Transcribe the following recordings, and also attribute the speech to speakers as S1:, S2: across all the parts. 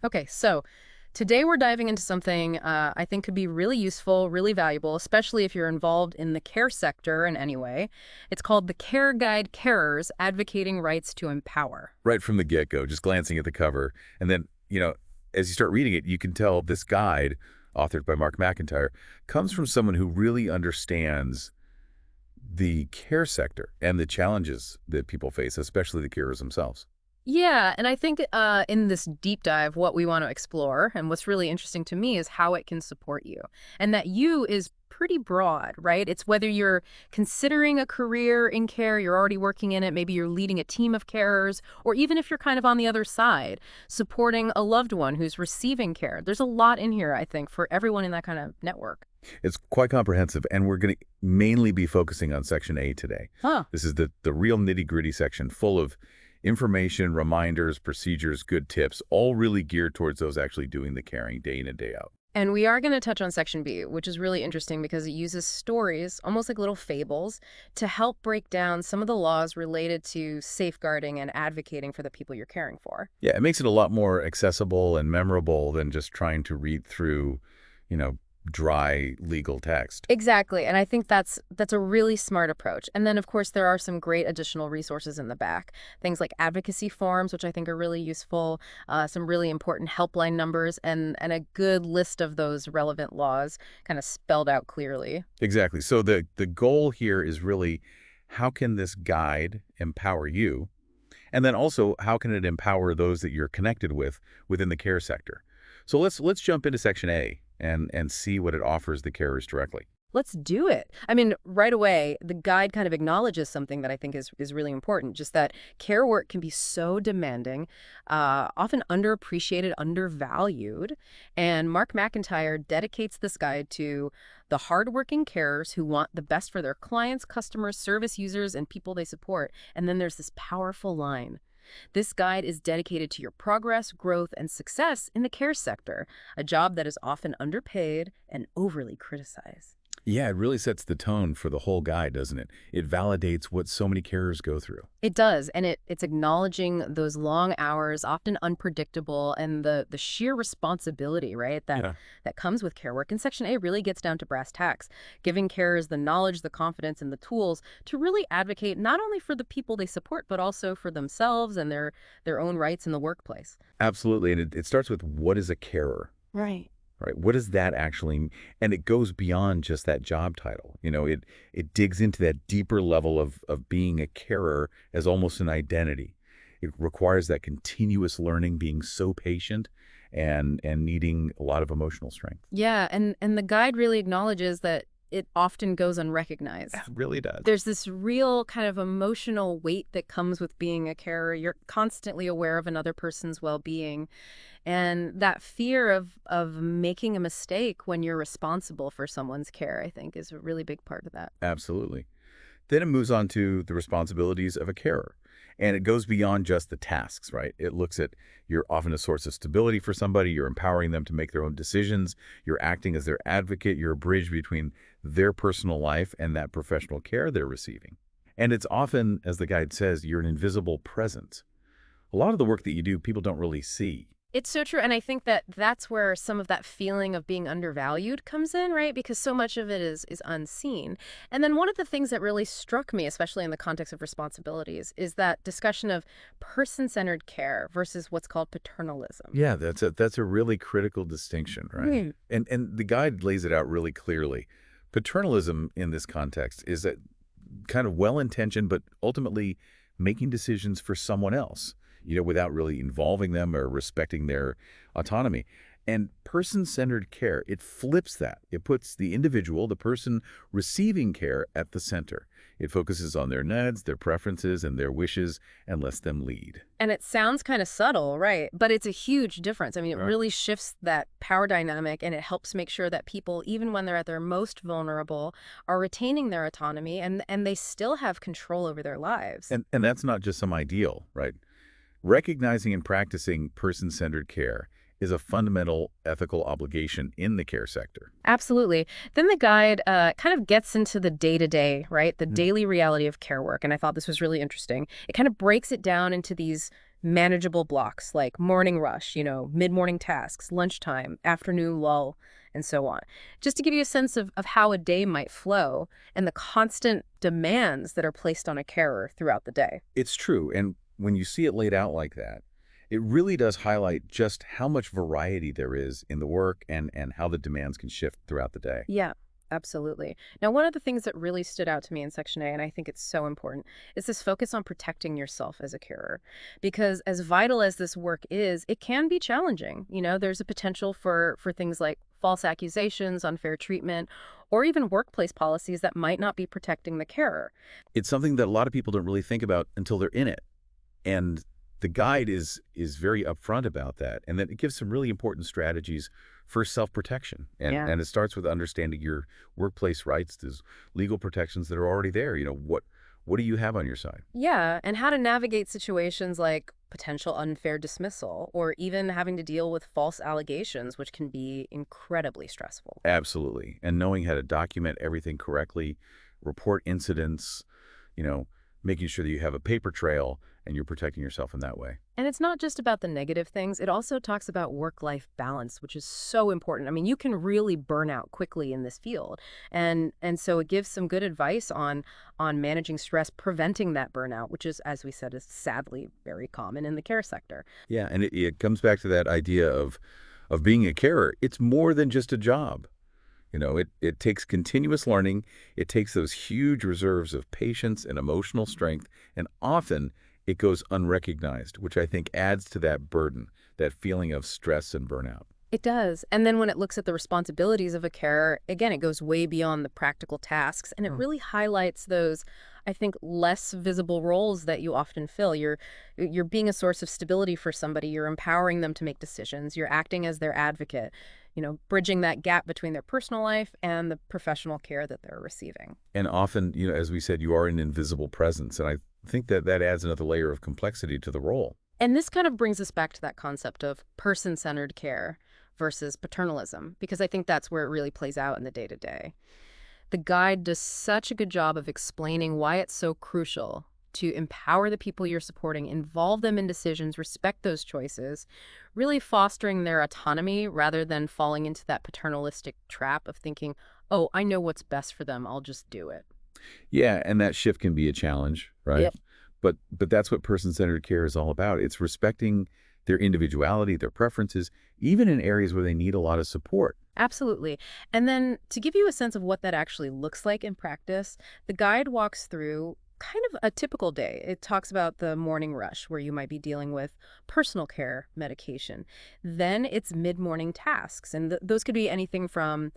S1: Okay, so today we're diving into something I think could be really useful, really valuable, especially if you're involved in the care sector in any way. It's called the Care Guide Carers Advocating Rights to Empower.
S2: Right from the get-go, just glancing at the cover. And then, as you start reading it, you can tell this guide, authored by Mark McIntyre, comes from someone who really understands the care sector and the challenges that people face, especially the carers themselves.
S1: Yeah, and I think in this deep dive, what we want to explore and what's really interesting to me is how it can support you. And that you is pretty broad, right? It's whether you're considering a career in care, you're already working in it, maybe you're leading a team of carers, or even if you're kind of on the other side, supporting a loved one who's receiving care. There's a lot in here, I think, for everyone in that kind of network.
S2: It's quite comprehensive, and we're going to mainly be focusing on Section A today.
S1: Huh.
S2: This is the real nitty-gritty section, full of information, reminders, procedures, good tips, all really geared towards those actually doing the caring day in and day out.
S1: And we are going to touch on Section B, which is really interesting because it uses stories, almost like little fables, to help break down some of the laws related to safeguarding and advocating for the people you're caring for.
S2: Yeah, it makes it a lot more accessible and memorable than just trying to read through, you know, dry legal text.
S1: Exactly, and I think that's a really smart approach. And then, of course, there are some great additional resources in the back. Things like advocacy forms, which I think are really useful, some really important helpline numbers, and a good list of those relevant laws kind of spelled out clearly.
S2: Exactly. So the goal here is really how can this guide empower you? And then also how can it empower those that you're connected with within the care sector? So let's jump into Section A and see what it offers the carers directly.
S1: Let's do it. I mean, right away, the guide kind of acknowledges something that I think is really important, just that care work can be so demanding, often underappreciated, undervalued. And Mark McIntyre dedicates this guide to the hardworking carers who want the best for their clients, customers, service users, and people they support. And then there's this powerful line. This guide is dedicated to your progress, growth, and success in the care sector, a job that is often underpaid and overly criticized.
S2: Yeah, it really sets the tone for the whole guide, doesn't it? It validates what so many carers go through.
S1: It does, and it's acknowledging those long hours, often unpredictable, and the sheer responsibility, right,
S2: Yeah.
S1: that comes with care work. And Section A really gets down to brass tacks, giving carers the knowledge, the confidence, and the tools to really advocate not only for the people they support, but also for themselves and their own rights in the workplace.
S2: Absolutely. And it starts with what is a carer?
S1: Right.
S2: Right. What does that actually, and it goes beyond just that job title. It digs into that deeper level of being a carer as almost an identity. It requires that continuous learning, being so patient and needing a lot of emotional strength.
S1: Yeah, and the guide really acknowledges that it often goes unrecognized.
S2: It really does.
S1: There's this real kind of emotional weight that comes with being a carer. You're constantly aware of another person's well-being. And that fear of making a mistake when you're responsible for someone's care, I think, is a really big part of that.
S2: Absolutely. Then it moves on to the responsibilities of a carer. And it goes beyond just the tasks, right? It looks at you're often a source of stability for somebody. You're empowering them to make their own decisions. You're acting as their advocate. You're a bridge between their personal life and that professional care they're receiving. And it's often, as the guide says, you're an invisible presence. A lot of the work that you do, people don't really see.
S1: It's so true. And I think that that's where some of that feeling of being undervalued comes in, right? Because so much of it is unseen. And then one of the things that really struck me, especially in the context of responsibilities, is that discussion of person-centered care versus what's called paternalism.
S2: Yeah, that's a really critical distinction, right?
S1: Mm.
S2: And the guide lays it out really clearly. Paternalism in this context is that kind of well-intentioned, but ultimately making decisions for someone else, without really involving them or respecting their autonomy. And person-centered care, it flips that. It puts the individual, the person receiving care, at the center. It focuses on their needs, their preferences, and their wishes, and lets them lead.
S1: And it sounds kind of subtle, right? But it's a huge difference. I mean, it
S2: Right.
S1: really shifts that power dynamic, and it helps make sure that people, even when they're at their most vulnerable, are retaining their autonomy and they still have control over their lives.
S2: And that's not just some ideal, right? Recognizing and practicing person-centered care is a fundamental ethical obligation in the care sector.
S1: Absolutely. Then the guide kind of gets into the day-to-day, right? The
S2: Mm.
S1: daily reality of care work. And I thought this was really interesting. It kind of breaks it down into these Manageable blocks like morning rush, mid-morning tasks, lunchtime, afternoon lull, and so on. Just to give you a sense of how a day might flow and the constant demands that are placed on a carer throughout the day.
S2: It's true, and when you see it laid out like that, it really does highlight just how much variety there is in the work and how the demands can shift throughout the day.
S1: Yeah, absolutely. Now, one of the things that really stood out to me in Section A, and I think it's so important, is this focus on protecting yourself as a carer. Because as vital as this work is, it can be challenging. There's a potential for things like false accusations, unfair treatment, or even workplace policies that might not be protecting the carer.
S2: It's something that a lot of people don't really think about until they're in it. And the guide is very upfront about that. And then it gives some really important strategies for self-protection.
S1: Yeah.
S2: And it starts with understanding your workplace rights. There's legal protections that are already there. What do you have on your side?
S1: Yeah, and how to navigate situations like potential unfair dismissal or even having to deal with false allegations, which can be incredibly stressful.
S2: Absolutely. And knowing how to document everything correctly, report incidents, you know, making sure that you have a paper trail and you're protecting yourself in that way.
S1: And it's not just about the negative things. It also talks about work-life balance, which is so important. I mean, you can really burn out quickly in this field. And so it gives some good advice on managing stress, preventing that burnout, which is, as we said, is sadly very common in the care sector.
S2: Yeah, and it comes back to that idea of being a carer. It's more than just a job. It takes continuous learning. It takes those huge reserves of patience and emotional strength, and often it goes unrecognized, which I think adds to that burden, that feeling of stress and burnout.
S1: It does. And then when it looks at the responsibilities of a carer, again, it goes way beyond the practical tasks, and it really highlights those, I think, less visible roles that you often fill. You're being a source of stability for somebody. You're empowering them to make decisions. You're acting as their advocate, bridging that gap between their personal life and the professional care that they're receiving.
S2: And often, as we said, you are an invisible presence, and I think that adds another layer of complexity to the role.
S1: And this kind of brings us back to that concept of person-centered care versus paternalism, because I think that's where it really plays out in the day-to-day. The guide does such a good job of explaining why it's so crucial to empower the people you're supporting, involve them in decisions, respect those choices, really fostering their autonomy rather than falling into that paternalistic trap of thinking, oh, I know what's best for them, I'll just do it.
S2: Yeah, and that shift can be a challenge, right?
S1: Yep.
S2: But that's what person-centered care is all about. It's respecting their individuality, their preferences, even in areas where they need a lot of support.
S1: Absolutely. And then to give you a sense of what that actually looks like in practice, the guide walks through kind of a typical day. It talks about the morning rush where you might be dealing with personal care medication. Then it's mid-morning tasks, and those could be anything from,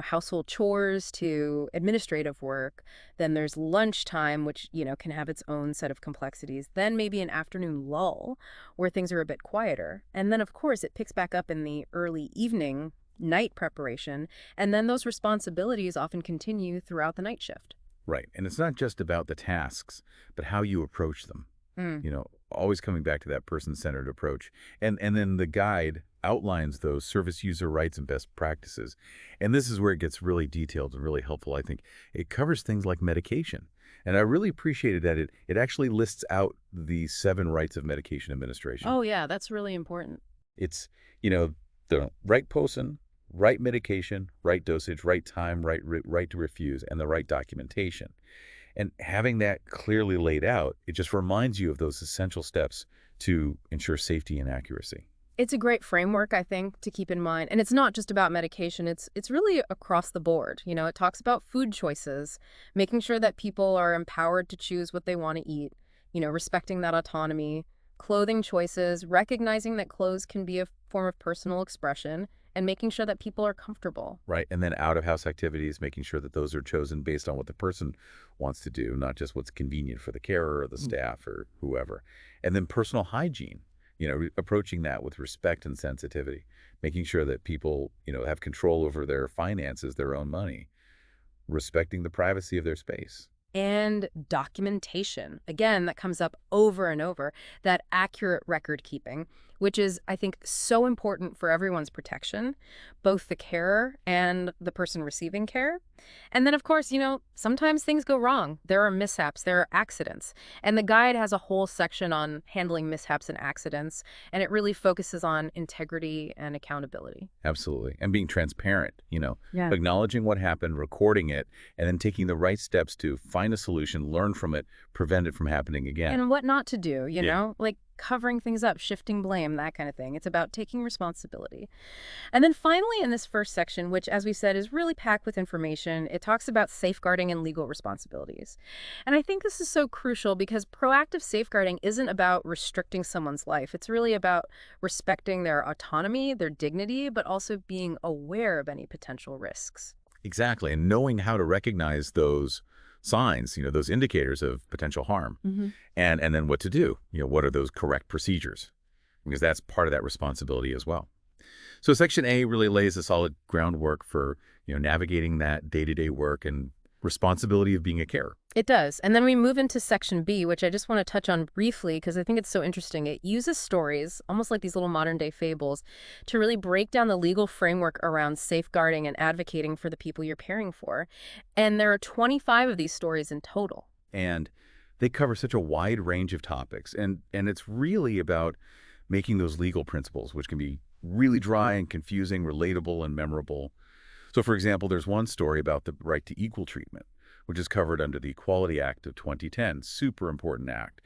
S1: household chores to administrative work. Then there's lunchtime, which, can have its own set of complexities. Then maybe an afternoon lull where things are a bit quieter. And then, of course, it picks back up in the early evening, night preparation, and then those responsibilities often continue throughout the night shift.
S2: Right. And it's not just about the tasks, but how you approach them. Always coming back to that person-centered approach. And then the guide outlines those service user rights and best practices. And this is where it gets really detailed and really helpful, I think. It covers things like medication. And I really appreciated that it actually lists out the 7 rights of medication administration.
S1: Oh, yeah, that's really important.
S2: It's, the right person, right medication, right dosage, right time, right to refuse, and the right documentation. And having that clearly laid out, it just reminds you of those essential steps to ensure safety and accuracy.
S1: It's a great framework, I think, to keep in mind. And it's not just about medication. It's really across the board. It talks about food choices, making sure that people are empowered to choose what they want to eat, respecting that autonomy, clothing choices, recognizing that clothes can be a form of personal expression, and making sure that people are comfortable.
S2: Right. And then out-of-house activities, making sure that those are chosen based on what the person wants to do, not just what's convenient for the carer or the staff or whoever. And then personal hygiene, approaching that with respect and sensitivity, making sure that people, have control over their finances, their own money, respecting the privacy of their space.
S1: And documentation. Again, that comes up over and over, that accurate record keeping, which is, I think, so important for everyone's protection, both the carer and the person receiving care. And then, of course, sometimes things go wrong. There are mishaps, there are accidents. And the guide has a whole section on handling mishaps and accidents, and it really focuses on integrity and accountability.
S2: Absolutely. And being transparent,
S1: Yeah.
S2: acknowledging what happened, recording it, and then taking the right steps to find a solution, learn from it, prevent it from happening again.
S1: And what not to do,
S2: Yeah.
S1: like covering things up, shifting blame, that kind of thing. It's about taking responsibility. And then finally, in this first section, which, as we said, is really packed with information, it talks about safeguarding and legal responsibilities. And I think this is so crucial because proactive safeguarding isn't about restricting someone's life. It's really about respecting their autonomy, their dignity, but also being aware of any potential risks.
S2: Exactly. And knowing how to recognize those signs, those indicators of potential harm, and then what to do. What are those correct procedures? Because that's part of that responsibility as well. So Section A really lays a solid groundwork for, navigating that day-to-day work and responsibility of being a carer.
S1: It does. And then we move into Section B, which I just want to touch on briefly because I think it's so interesting. It uses stories, almost like these little modern-day fables, to really break down the legal framework around safeguarding and advocating for the people you're caring for. And there are 25 of these stories in total.
S2: And they cover such a wide range of topics. And it's really about making those legal principles, which can be really dry and confusing, relatable and memorable. So, for example, there's one story about the right to equal treatment, which is covered under the Equality Act of 2010. Super important act,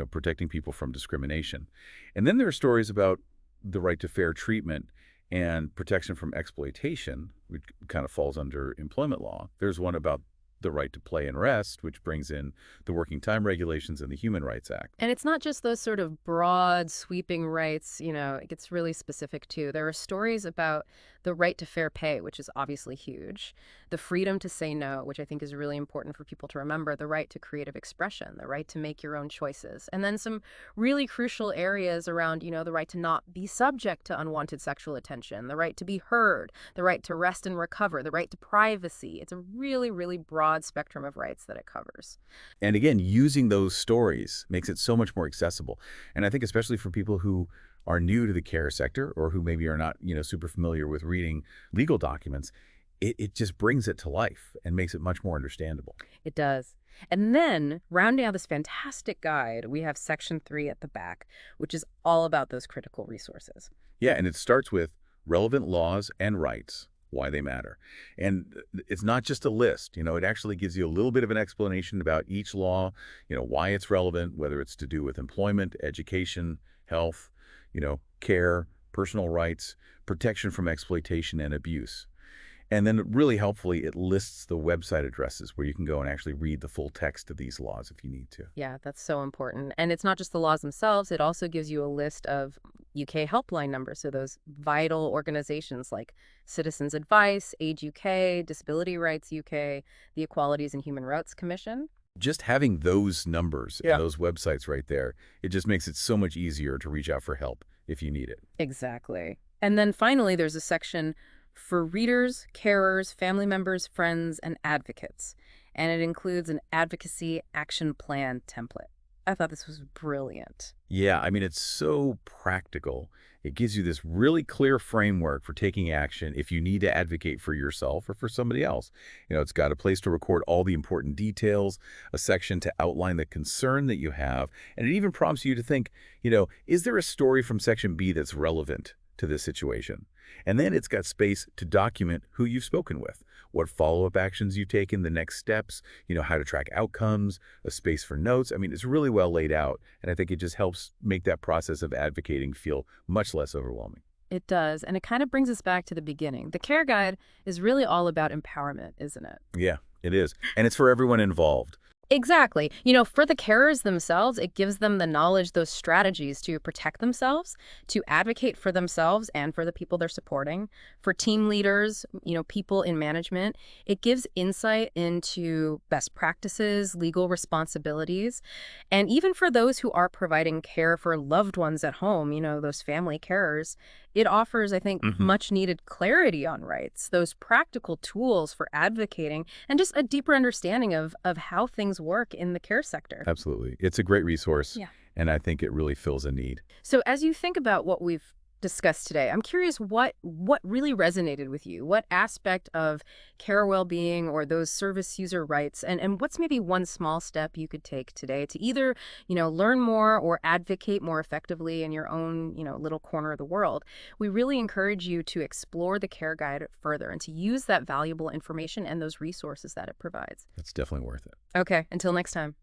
S2: protecting people from discrimination. And then there are stories about the right to fair treatment and protection from exploitation, which kind of falls under employment law. There's one about the right to play and rest, which brings in the working time regulations and the Human Rights Act.
S1: And it's not just those sort of broad, sweeping rights, it gets really specific too. There are stories about the right to fair pay, which is obviously huge, the freedom to say no, which I think is really important for people to remember, the right to creative expression, the right to make your own choices, and then some really crucial areas around, the right to not be subject to unwanted sexual attention, the right to be heard, the right to rest and recover, the right to privacy. It's a really, really broad spectrum of rights that it covers.
S2: And again, using those stories makes it so much more accessible. And I think especially for people who are new to the care sector or who maybe are not, super familiar with reading legal documents, it just brings it to life and makes it much more understandable.
S1: It does. And then, rounding out this fantastic guide, we have Section 3 at the back, which is all about those critical resources.
S2: Yeah, and it starts with relevant laws and rights, why they matter. And it's not just a list, it actually gives you a little bit of an explanation about each law, why it's relevant, whether it's to do with employment, education, health, care, personal rights, protection from exploitation and abuse. And then really helpfully, it lists the website addresses where you can go and actually read the full text of these laws if you need to.
S1: Yeah, that's so important. And it's not just the laws themselves. It also gives you a list of UK helpline numbers. So those vital organizations like Citizens Advice, Age UK, Disability Rights UK, the Equalities and Human Rights Commission.
S2: Just having those numbers
S1: Yeah.
S2: and those websites right there, it just makes it so much easier to reach out for help if you need it.
S1: Exactly. And then finally, there's a section for readers, carers, family members, friends, and advocates. And it includes an advocacy action plan template. I thought this was brilliant.
S2: Yeah, I mean, it's so practical. It gives you this really clear framework for taking action if you need to advocate for yourself or for somebody else. It's got a place to record all the important details, a section to outline the concern that you have, and it even prompts you to think, is there a story from Section B that's relevant to this situation? And then it's got space to document who you've spoken with, what follow-up actions you've taken, the next steps, how to track outcomes, a space for notes. I mean, it's really well laid out, and I think it just helps make that process of advocating feel much less overwhelming.
S1: It does. And it kind of brings us back to the beginning. The Care Guide is really all about empowerment, isn't it?
S2: Yeah, it is. And it's for everyone involved.
S1: Exactly. For the carers themselves, it gives them the knowledge, those strategies to protect themselves, to advocate for themselves and for the people they're supporting. For team leaders, people in management, it gives insight into best practices, legal responsibilities. And even for those who are providing care for loved ones at home, those family carers, it offers, I think, much needed clarity on rights, those practical tools for advocating, and just a deeper understanding of how things things work in the care sector.
S2: Absolutely. It's a great resource,
S1: Yeah.
S2: and I think it really fills a need.
S1: So as you think about what we've discussed today, I'm curious what really resonated with you? What aspect of care well-being or those service user rights, and what's maybe one small step you could take today to either, learn more or advocate more effectively in your own, little corner of the world? We really encourage you to explore the care guide further and to use that valuable information and those resources that it provides.
S2: That's definitely worth it.
S1: Okay, until next time.